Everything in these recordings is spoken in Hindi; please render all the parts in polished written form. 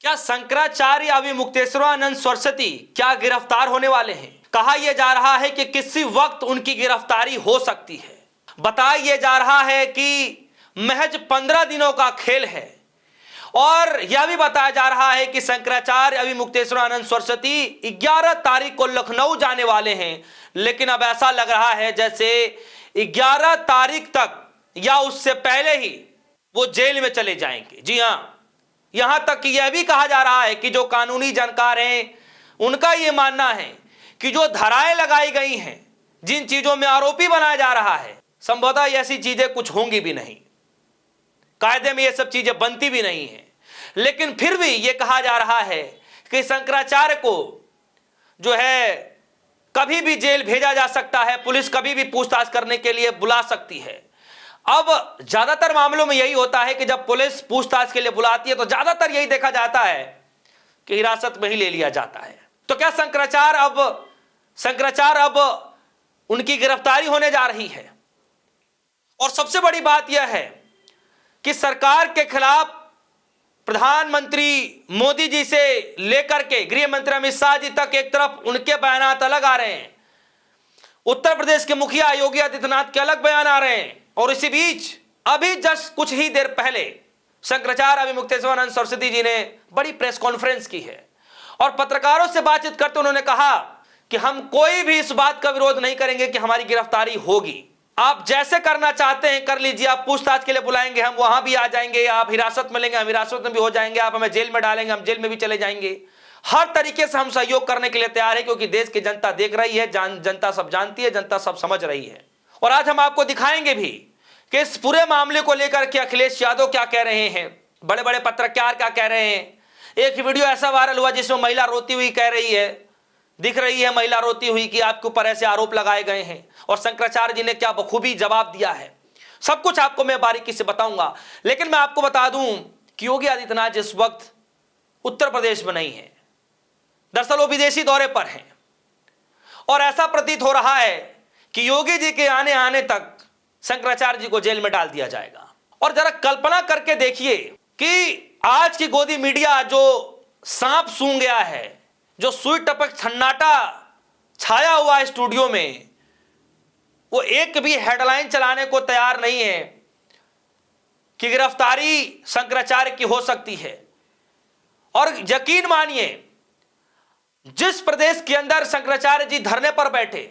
क्या शंकराचार्य अविमुक्तेश्वरानंद सरस्वती क्या गिरफ्तार होने वाले हैं? कहा यह जा रहा है कि किसी वक्त उनकी गिरफ्तारी हो सकती है। बताया जा रहा है कि महज 15 दिनों का खेल है और यह भी बताया जा रहा है कि शंकराचार्य अविमुक्तेश्वरानंद सरस्वती 11 तारीख को लखनऊ जाने वाले हैं। लेकिन अब ऐसा लग रहा है जैसे 11 तारीख तक या उससे पहले ही वो जेल में चले जाएंगे। जी हां, यहां तक कि यह भी कहा जा रहा है कि जो कानूनी जानकार हैं उनका यह मानना है कि जो धाराएं लगाई गई हैं, जिन चीजों में आरोपी बनाया जा रहा है, संभवतः ऐसी चीजें कुछ होंगी भी नहीं, कायदे में यह सब चीजें बनती भी नहीं है। लेकिन फिर भी यह कहा जा रहा है कि शंकराचार्य को जो है कभी भी जेल भेजा जा सकता है, पुलिस कभी भी पूछताछ करने के लिए बुला सकती है। अब ज्यादातर मामलों में यही होता है कि जब पुलिस पूछताछ के लिए बुलाती है तो ज्यादातर यही देखा जाता है कि हिरासत में ही ले लिया जाता है। तो क्या शंकराचार्य अब उनकी गिरफ्तारी होने जा रही है? और सबसे बड़ी बात यह है कि सरकार के खिलाफ प्रधानमंत्री मोदी जी से लेकर के गृह मंत्री अमित शाह जी तक एक तरफ उनके बयान अलग आ रहे हैं, उत्तर प्रदेश के मुखिया योगी आदित्यनाथ के अलग बयान आ रहे हैं, और इसी बीच अभी जस्ट कुछ ही देर पहले शंकराचार्य अविमुक्तेश्वरानंद सरस्वती जी ने बड़ी प्रेस कॉन्फ्रेंस की है और पत्रकारों से बातचीत करते उन्होंने कहा कि हम कोई भी इस बात का विरोध नहीं करेंगे कि हमारी गिरफ्तारी होगी। आप जैसे करना चाहते हैं कर लीजिए, आप पूछताछ के लिए बुलाएंगे हम वहां भी आ जाएंगे, आप हिरासत में लेंगे हम हिरासत में भी हो जाएंगे, आप हमें जेल में डालेंगे हम जेल में भी चले जाएंगे। हर तरीके से हम सहयोग करने के लिए तैयार है, क्योंकि देश की जनता देख रही है, जनता सब जानती है, जनता सब समझ रही है। और आज हम आपको दिखाएंगे भी कि इस पूरे मामले को लेकर के अखिलेश यादव क्या कह रहे हैं, बड़े बड़े पत्रकार क्या कह रहे हैं। एक वीडियो ऐसा वायरल हुआ जिसमें महिला रोती हुई कह रही है, दिख रही है महिला रोती हुई कि आपके ऊपर ऐसे आरोप लगाए गए हैं, और शंकराचार्य जी ने क्या बखूबी जवाब दिया है। सब कुछ आपको मैं बारीकी से बताऊंगा। लेकिन मैं आपको बता दूं कि योगी आदित्यनाथ जिस वक्त उत्तर प्रदेश में नहीं है, दरअसल वो विदेशी दौरे पर हैं, और ऐसा प्रतीत हो रहा है कि योगी जी के आने तक शंकराचार्य जी को जेल में डाल दिया जाएगा। और जरा कल्पना करके देखिए कि आज की गोदी मीडिया जो सांप सूंघ गया है, जो सुई टपक सन्नाटा छाया हुआ है स्टूडियो में, वो एक भी हेडलाइन चलाने को तैयार नहीं है कि गिरफ्तारी शंकराचार्य की हो सकती है। और यकीन मानिए, जिस प्रदेश के अंदर शंकराचार्य जी धरने पर बैठे,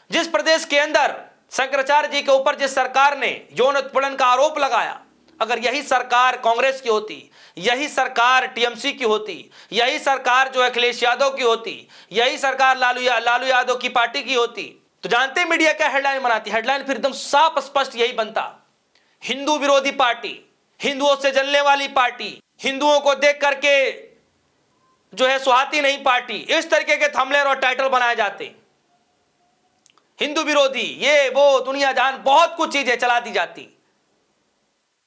जिस प्रदेश के अंदर शंकराचार्य जी के ऊपर जिस सरकार ने यौन उत्पीड़न का आरोप लगाया, अगर यही सरकार कांग्रेस की होती, यही सरकार टीएमसी की होती, यही सरकार जो अखिलेश यादव की होती, यही सरकार लालू यादव की पार्टी की होती, तो जानते मीडिया क्या हेडलाइन बनाती? हेडलाइन फिर एकदम साफ स्पष्ट यही बनता, हिंदू विरोधी पार्टी, हिंदुओं से जलने वाली पार्टी, हिंदुओं को देख करके जो है सुहाती नहीं पार्टी। इस तरीके के थंबनेल और टाइटल बनाए जाते, हिंदू विरोधी, ये वो दुनिया जान बहुत कुछ चीजें चला दी जाती,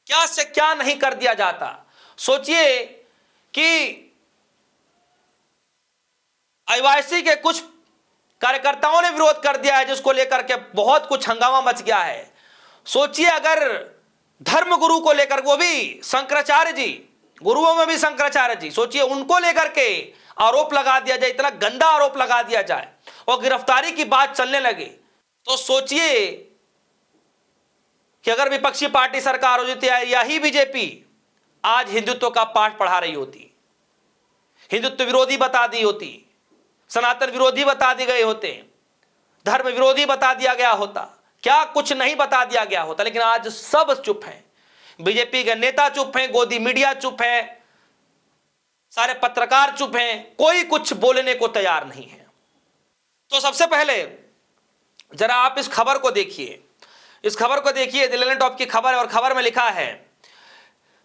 क्या से क्या नहीं कर दिया जाता। सोचिए कि आईवाईसी के कुछ कार्यकर्ताओं ने विरोध कर दिया है, जिसको लेकर के बहुत कुछ हंगामा मच गया है। सोचिए अगर धर्म गुरु को लेकर, वो भी शंकराचार्य जी, गुरुओं में भी शंकराचार्य जी, सोचिए उनको लेकर के आरोप लगा दिया जाए, इतना गंदा आरोप लगा दिया जाए और गिरफ्तारी की बात चलने लगे, तो सोचिए कि अगर विपक्षी पार्टी सरकार हो जाती है, यही बीजेपी आज हिंदुत्व का पाठ पढ़ा रही होती, हिंदुत्व विरोधी बता दी होती, सनातन विरोधी बता दिए गए होते, धर्म विरोधी बता दिया गया होता, क्या कुछ नहीं बता दिया गया होता। लेकिन आज सब चुप हैं, बीजेपी के नेता चुप हैं, गोदी मीडिया चुप है, सारे पत्रकार चुप हैं, कोई कुछ बोलने को तैयार नहीं है। तो सबसे पहले जरा आप इस खबर को देखिए, इस खबर को देखिए, द लैंड टॉप की खबर है, और खबर में लिखा है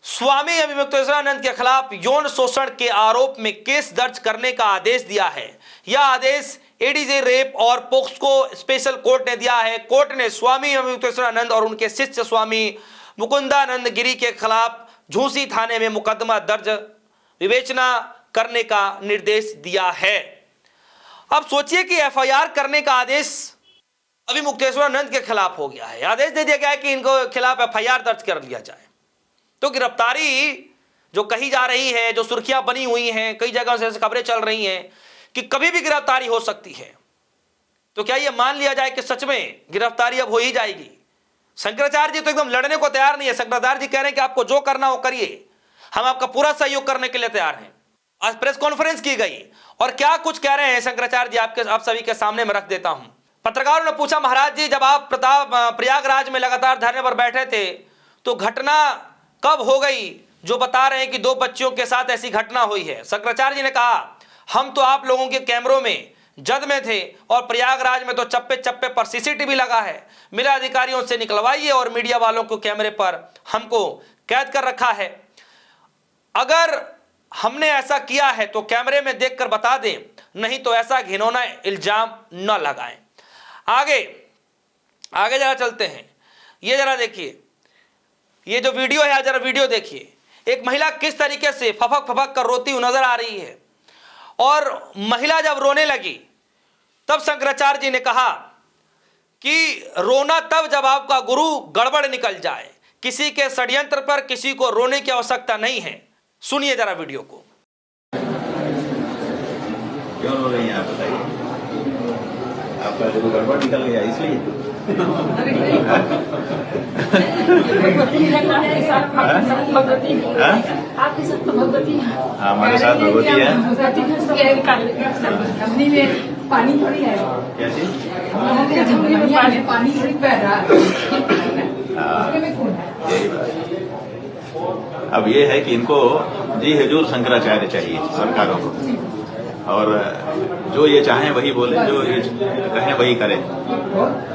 स्वामी अविमुक्तेश्वरानंद के खिलाफ यौन शोषण के आरोप में केस दर्ज करने का आदेश दिया है। यह आदेश एडीजे रेप और पोक्सको स्पेशल कोर्ट ने दिया है। कोर्ट ने स्वामी अविमुक्तेश्वरानंद और उनके शिष्य स्वामी मुकुंदानंद गिरी के खिलाफ झूसी थाने में मुकदमा दर्ज विवेचना करने का निर्देश दिया है। अब सोचिए कि एफआईआर करने का आदेश अविमुक्तेश्वरानंद के खिलाफ हो गया है, आदेश दे दिया गया है कि इनको खिलाफ एफआईआर दर्ज कर लिया जाए। तो गिरफ्तारी जो कही जा रही है, जो सुर्खियां बनी हुई हैं, कई जगहों से ऐसी खबरें चल रही हैं कि कभी भी गिरफ्तारी हो सकती है, तो क्या यह मान लिया जाए कि सच में गिरफ्तारी अब हो ही जाएगी? शंकराचार्य जी तो एकदम लड़ने को तैयार नहीं है। शंकराचार्य जी कह रहे हैं कि आपको जो करना हो करिए, हम आपका पूरा सहयोग करने के लिए तैयार हैं। आज प्रेस कॉन्फ्रेंस की गई और क्या कुछ कह रहे हैं शंकराचार्य जी, आप सभी के सामने में रख देता हूं। पत्रकारों ने पूछा, महाराज जी जब आप प्रयागराज में लगातार धरने पर बैठे थे तो घटना कब हो गई जो बता रहे हैं कि 2 बच्चियों के साथ ऐसी घटना हुई है? शंकराचार्य जी ने कहा, हम तो आप लोगों के कैमरों में जद में थे और प्रयागराज में तो चप्पे चप्पे पर सीसीटीवी लगा है। मिला अधिकारियों से निकलवाइए और मीडिया वालों को कैमरे पर हमको कैद कर रखा है। अगर हमने ऐसा किया है तो कैमरे में देखकर बता दें, नहीं तो ऐसा घिनौना इल्जाम न लगाएं। आगे जरा चलते हैं। ये जरा देखिए, ये जो वीडियो है जरा वीडियो देखिए। एक महिला किस तरीके से फपक फपक कर रोती हुई नजर आ रही है और महिला जब रोने लगी तब शंकराचार्य जी ने कहा कि रोना तब जब आपका गुरु गड़बड़ निकल जाए। किसी के षड्यंत्र पर किसी को रोने की आवश्यकता नहीं है। सुनिए जरा वीडियो को। क्यों रो रही हैं आप, बताइए? आपका गुरु गड़बड़ निकल गया इसलिए? आपके साथ तो भगवती है, हमारे साथ भगवती है। झमनी में पानी थोड़ी है, क्या चीज? झमनी में पानी थोड़ी बह रहा है। यही बात। अब ये है कि इनको जी हुजूर शंकराचार्य चाहिए सरकारों को, और जो ये चाहें वही बोले, जो ये कहें वही करें।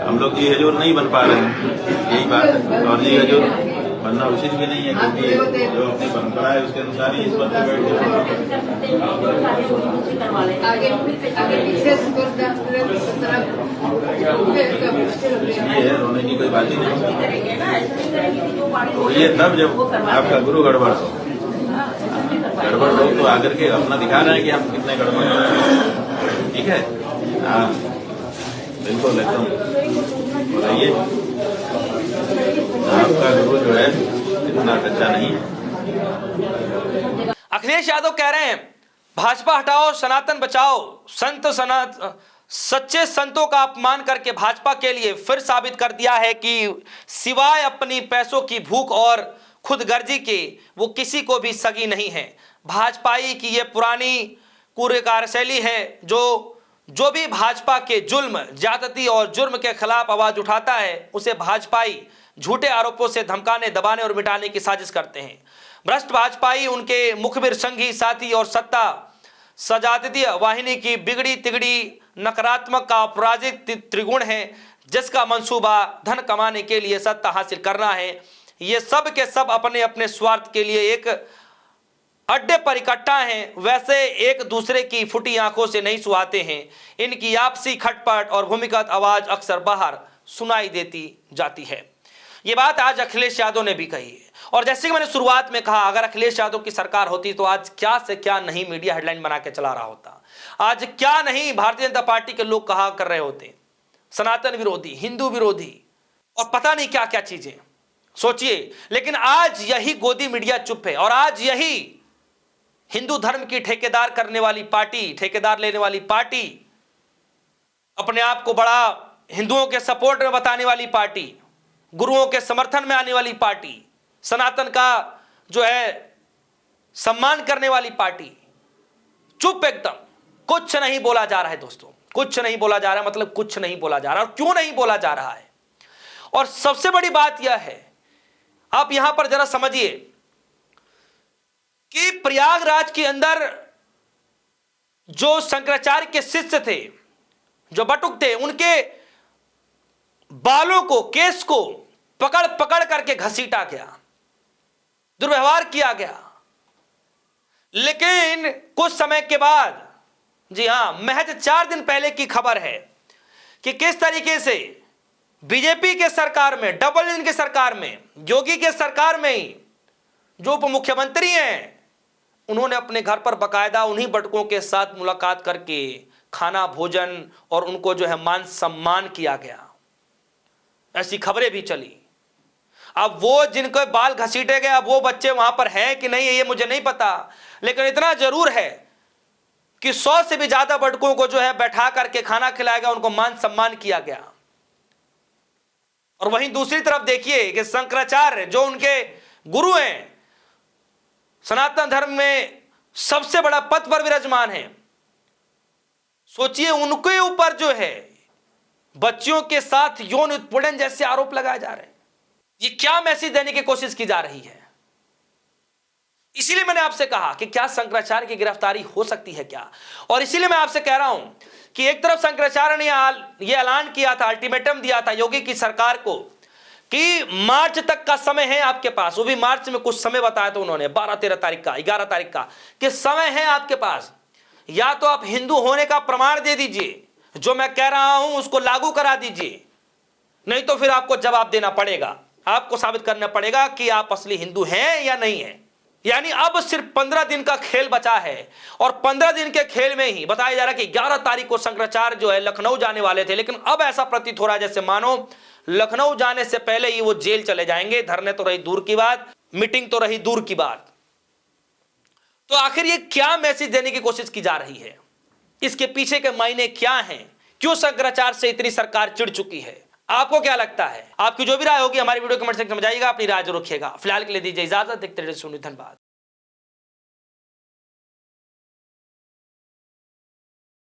हम लोग जी हुजूर नहीं बन पा रहे हैं, यही बात है। और जी हुजूर बनना उचित भी नहीं है, क्योंकि जो अपनी परंपरा है उसके अनुसार ही इस पद पर बैठे। रोने की कोई बात ही नहीं। तो ये तब जब आपका गुरु गड़बड़ हो, गड़बड़ लोग तो आकर के अपना दिखा रहे हैं कि हम कितने गड़बड़ हैं। ठीक है, हाँ बिल्कुल एकदम बताइए। आपका गुरु जो है इतना कच्चा नहीं है। अखिलेश यादव कह रहे हैं भाजपा हटाओ, सनातन बचाओ। सच्चे संतों का अपमान करके भाजपा के लिए फिर साबित कर दिया है कि सिवाय अपनी पैसों की भूख और खुदगर्जी के वो किसी को भी सगी नहीं है। भाजपाई की ये पुरानी पूरी कार्यशैली है। जो भी भाजपा के जुल्म, ज्यादती और जुर्म के खिलाफ आवाज उठाता है उसे भाजपाई झूठे आरोपों से धमकाने, दबाने और मिटाने की साजिश करते हैं। भ्रष्ट भाजपाई, उनके मुखबिर, संघी, साथी और सत्ता सजातीय वाहिनी की बिगड़ी तिगड़ी नकारात्मक का अपराजित त्रिगुण है, जिसका मंसूबा धन कमाने के लिए सत्ता हासिल करना है। ये सब के सब अपने अपने स्वार्थ के लिए एक अड्डे पर इकट्ठा हैं, वैसे एक दूसरे की फुटी आंखों से नहीं सुहाते हैं। इनकी आपसी खटपट और भूमिगत आवाज अक्सर बाहर सुनाई देती जाती है। ये बात आज अखिलेश यादव ने भी कही है। और जैसे कि मैंने शुरुआत में कहा, अगर अखिलेश यादव की सरकार होती तो आज क्या से क्या नहीं मीडिया हेडलाइन बना के चला रहा होता। आज क्या नहीं भारतीय जनता पार्टी के लोग कहा कर रहे होते, सनातन विरोधी, हिंदू विरोधी और पता नहीं क्या क्या चीजें। सोचिए, लेकिन आज यही गोदी मीडिया चुप है। और आज यही हिंदू धर्म की ठेकेदार करने वाली पार्टी, ठेकेदार लेने वाली पार्टी, अपने आप को बड़ा हिंदुओं के सपोर्ट में बताने वाली पार्टी, गुरुओं के समर्थन में आने वाली पार्टी, सनातन का जो है सम्मान करने वाली पार्टी, चुप एकदम, कुछ नहीं बोला जा रहा है दोस्तों, कुछ नहीं बोला जा रहा है। मतलब कुछ नहीं बोला जा रहा। और क्यों नहीं बोला जा रहा है? और सबसे बड़ी बात यह है, आप यहां पर जरा समझिए कि प्रयागराज के अंदर जो शंकराचार्य के शिष्य थे, जो बटुक थे, उनके बालों को, केस को पकड़ पकड़ करके घसीटा गया, दुर्व्यवहार किया गया। लेकिन कुछ समय के बाद, जी हां, महज 4 दिन पहले की खबर है कि किस तरीके से बीजेपी के सरकार में, डबल इंजन की सरकार में, योगी के सरकार में ही जो उप मुख्यमंत्री हैं, उन्होंने अपने घर पर बकायदा उन्हीं बटुकों के साथ मुलाकात करके खाना, भोजन और उनको जो है मान सम्मान किया गया। ऐसी खबरें भी चली। अब वो जिनको बाल घसीटे गए, अब वो बच्चे वहां पर हैं कि नहीं ये मुझे नहीं पता, लेकिन इतना जरूर है कि 100 से भी ज्यादा बटुकों को जो है बैठा करके खाना खिलाया गया, उनको मान सम्मान किया गया। और वहीं दूसरी तरफ देखिए कि शंकराचार्य जो उनके गुरु हैं, सनातन धर्म में सबसे बड़ा पद पर विराजमान है, सोचिए उनके ऊपर जो है बच्चियों के साथ यौन उत्पीड़न जैसे आरोप लगाए जा रहे हैं। ये क्या मैसेज देने की कोशिश की जा रही है? इसीलिए मैंने आपसे कहा कि क्या शंकराचार्य की गिरफ्तारी हो सकती है क्या? और इसीलिए मैं आपसे कह रहा हूं कि एक तरफ शंकराचार्य ने यह ऐलान किया था, अल्टीमेटम दिया था योगी की सरकार को कि मार्च तक का समय है आपके पास, वो भी मार्च में कुछ समय बताया था उन्होंने, 12-13 तारीख का, 11 तारीख का, कि समय है आपके पास, या तो आप हिंदू होने का प्रमाण दे दीजिए, जो मैं कह रहा हूं उसको लागू करा दीजिए, नहीं तो फिर आपको जवाब देना पड़ेगा, आपको साबित करना पड़ेगा कि आप असली हिंदू हैं या नहीं हैं। यानी अब सिर्फ 15 दिन का खेल बचा है, और 15 दिन के खेल में ही बताया जा रहा है कि 11 तारीख को शंकराचार्य जो है लखनऊ जाने वाले थे, लेकिन अब ऐसा प्रतीत हो रहा है जैसे मानो लखनऊ जाने से पहले ही वो जेल चले जाएंगे। धरने तो रही दूर की बात, मीटिंग तो रही दूर की बात। तो आखिर ये क्या मैसेज देने की कोशिश की जा रही है? इसके पीछे के मायने क्या हैं? क्यों शंकराचार्य से इतनी सरकार चिढ़ चुकी है? आपको क्या लगता है? आपकी जो भी राय होगी हमारी वीडियो कमेंट सेक्शन में जाइएगा, अपनी राय जरूर रखिएगा। फिलहाल के लिए दीजिए इजाजत, देखते रहिए सुनिए, धन्यवाद।